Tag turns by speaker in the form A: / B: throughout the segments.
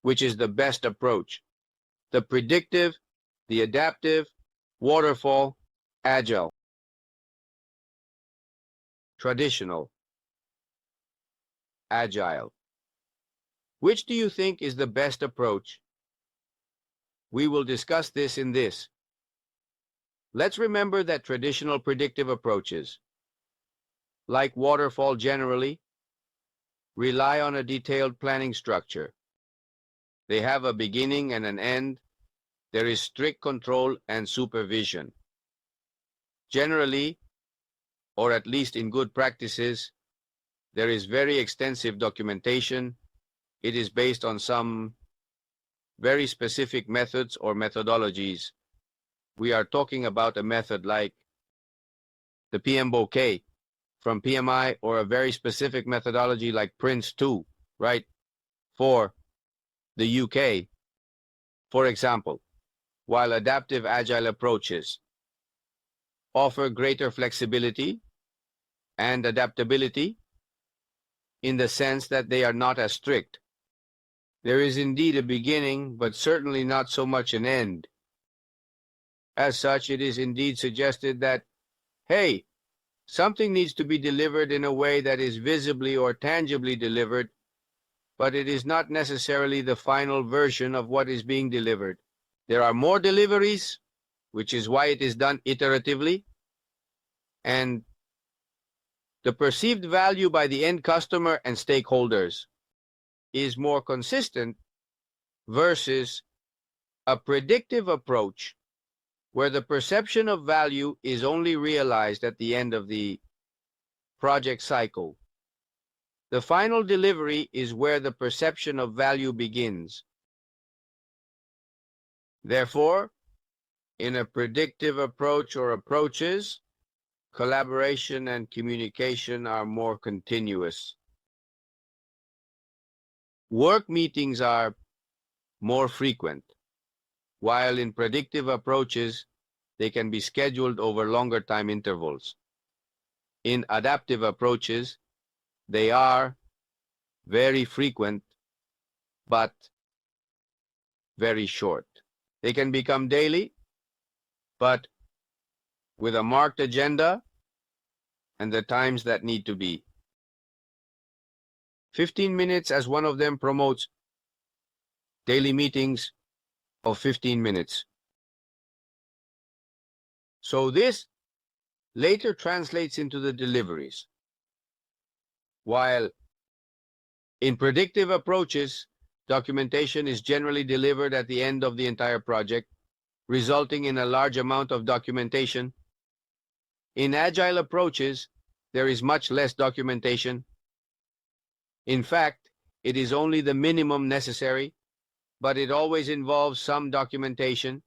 A: which is the best approach? The predictive, the adaptive, waterfall, agile, traditional, agile. Which do you think is the best approach? We will discuss this in this. Let's remember that traditional predictive approaches, like waterfall generally, rely on a detailed planning structure. They have a beginning and an end. There is strict control and supervision. Generally, or at least in good practices, there is very extensive documentation. It is based on some very specific methods or methodologies. We are talking about a method like the PMOs from PMI, or a very specific methodology like Prince2, right, for the UK. For example, while adaptive agile approaches offer greater flexibility and adaptability in the sense that they are not as strict, there is indeed a beginning, but certainly not so much an end. As such, it is indeed suggested that, hey, something needs to be delivered in a way that is visibly or tangibly delivered, but it is not necessarily the final version of what is being delivered. There are more deliveries, which is why it is done iteratively, and the perceived value by the end customer and stakeholders is more consistent versus a predictive approach where the perception of value is only realized at the end of the project cycle. The final delivery is where the perception of value begins. Therefore, in a predictive approach or approaches, collaboration and communication are more continuous. Work meetings are more frequent, while in predictive approaches, they can be scheduled over longer time intervals. In adaptive approaches, they are very frequent, but very short. They can become daily, but with a marked agenda and the times that need to be. 15 minutes, as one of them promotes daily meetings of 15 minutes. So this later translates into the deliveries. While in predictive approaches, documentation is generally delivered at the end of the entire project, resulting in a large amount of documentation. In agile approaches, there is much less documentation. In fact, it is only the minimum necessary, but it always involves some documentation.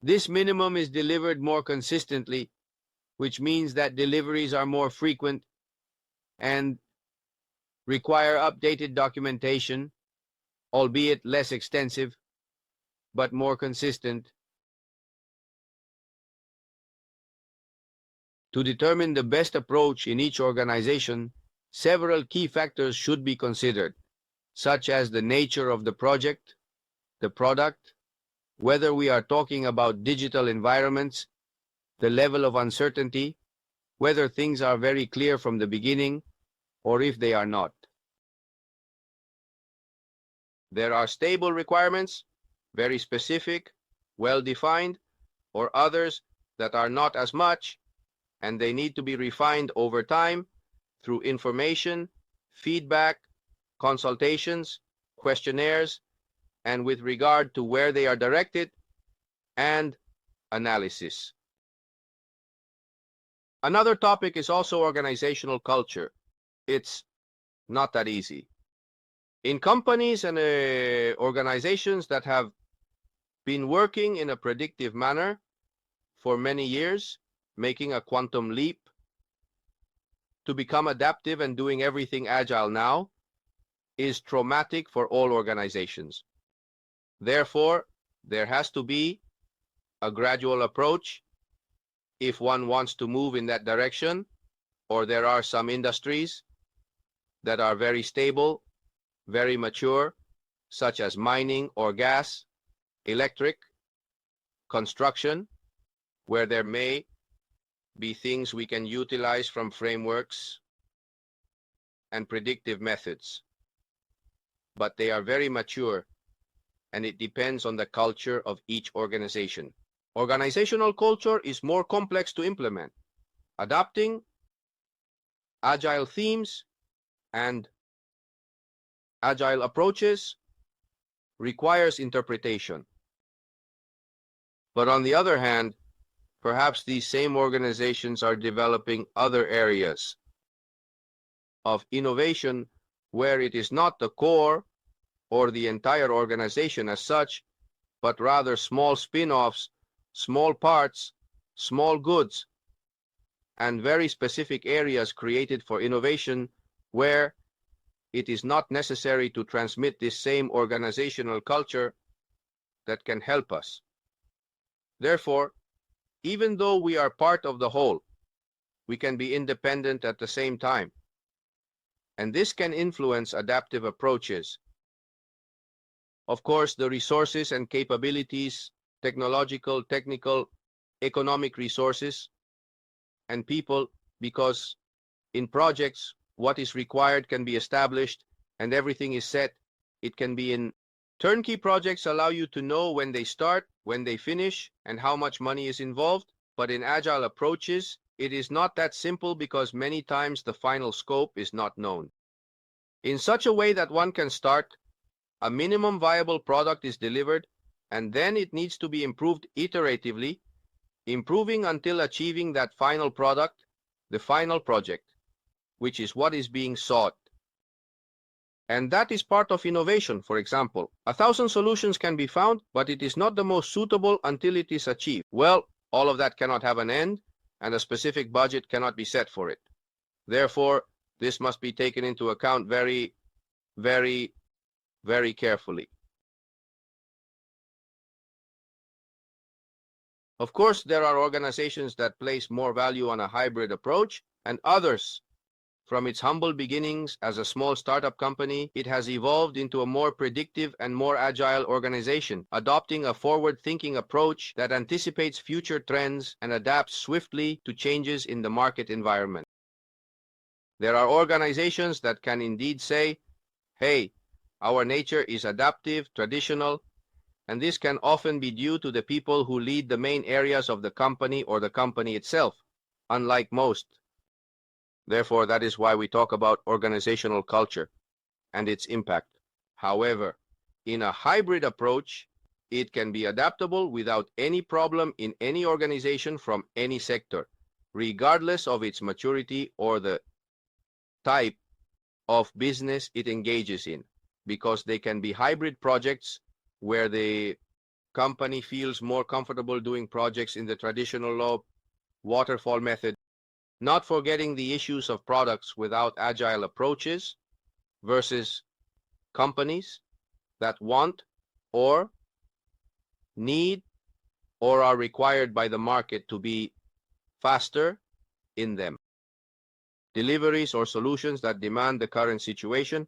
A: This minimum is delivered more consistently, which means that deliveries are more frequent and require updated documentation, albeit less extensive, but more consistent. To determine the best approach in each organization, several key factors should be considered, such as the nature of the project, the product, whether we are talking about digital environments, the level of uncertainty, whether things are very clear from the beginning, or if they are not. There are stable requirements, very specific, well-defined, or others that are not as much, and they need to be refined over time through information, feedback, consultations, questionnaires, and with regard to where they are directed, and analysis. Another topic is also organizational culture. It's not that easy. In companies and organizations that have been working in a predictive manner for many years, making a quantum leap to become adaptive and doing everything agile now is traumatic for all organizations. Therefore, there has to be a gradual approach if one wants to move in that direction, or there are some industries that are very stable, very mature, such as mining or gas, electric, construction, where there may be things we can utilize from frameworks and predictive methods. But they are very mature, and it depends on the culture of each organization. Organizational culture is more complex to implement. Adopting agile themes and agile approaches requires interpretation. But on the other hand, perhaps these same organizations are developing other areas of innovation where it is not the core or the entire organization as such, but rather small spin-offs, small parts, small goods, and very specific areas created for innovation where it is not necessary to transmit this same organizational culture that can help us. Therefore, even though we are part of the whole, we can be independent at the same time. And this can influence adaptive approaches. Of course, the resources and capabilities, technological, technical, economic resources, and people, because in projects, what is required can be established and everything is set. It can be in turnkey projects allow you to know when they start, when they finish, and how much money is involved. But in agile approaches, it is not that simple because many times the final scope is not known. In such a way that one can start, a minimum viable product is delivered, and then it needs to be improved iteratively, improving until achieving that final product, the final project, which is what is being sought. And that is part of innovation. For example, 1,000 solutions can be found, but it is not the most suitable until it is achieved. Well, all of that cannot have an end, and a specific budget cannot be set for it. Therefore, this must be taken into account very, very, very carefully. Of course, there are organizations that place more value on a hybrid approach, and others. From its humble beginnings as a small startup company, it has evolved into a more predictive and more agile organization, adopting a forward-thinking approach that anticipates future trends and adapts swiftly to changes in the market environment. There are organizations that can indeed say, hey, our nature is adaptive, traditional, and this can often be due to the people who lead the main areas of the company or the company itself, unlike most. Therefore, that is why we talk about organizational culture and its impact. However, in a hybrid approach, it can be adaptable without any problem in any organization from any sector, regardless of its maturity or the type of business it engages in, because they can be hybrid projects where the company feels more comfortable doing projects in the traditional waterfall method, not forgetting the issues of products without agile approaches versus companies that want or need or are required by the market to be faster in them. Deliveries or solutions that demand the current situation,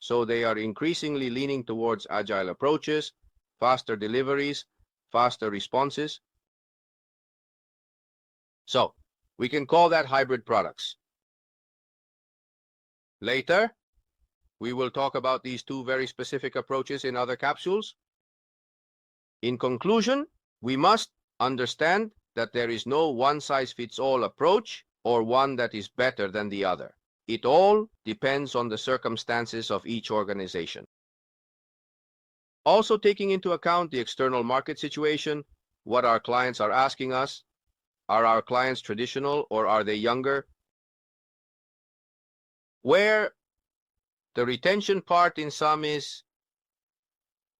A: so they are increasingly leaning towards agile approaches, faster deliveries, faster responses. So, we can call that hybrid products. Later, we will talk about these two very specific approaches in other capsules. In conclusion, we must understand that there is no one-size-fits-all approach or one that is better than the other. It all depends on the circumstances of each organization. Also taking into account the external market situation, what our clients are asking us. Are our clients traditional or are they younger? Where the retention part in some is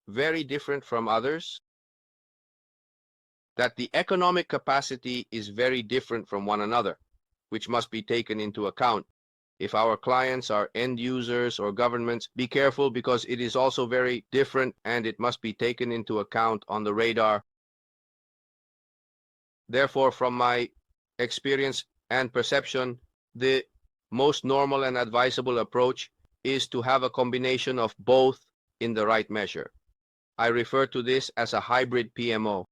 A: very different from others, that the economic capacity is very different from one another, which must be taken into account. If our clients are end users or governments, be careful because it is also very different and it must be taken into account on the radar. Therefore, from my experience and perception, the most normal and advisable approach is to have a combination of both in the right measure. I refer to this as a hybrid PMO.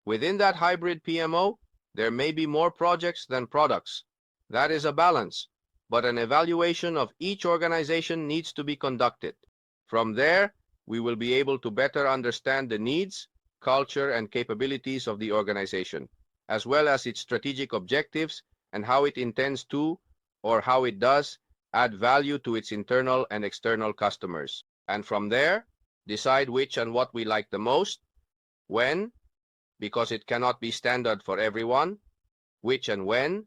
A: Within that hybrid PMO, there may be more projects than products. That is a balance, but an evaluation of each organization needs to be conducted. From there, we will be able to better understand the needs, culture, and capabilities of the organization, as well as its strategic objectives and how it intends to, or how it does, add value to its internal and external customers. And from there, decide which and what we like the most, when, because it cannot be standard for everyone, which and when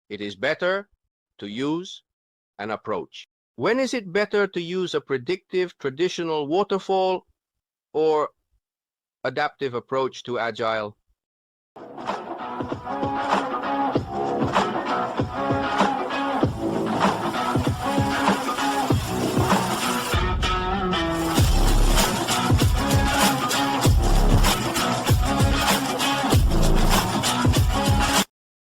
A: it is better to use an approach. When is it better to use a predictive, traditional waterfall or adaptive approach to Agile?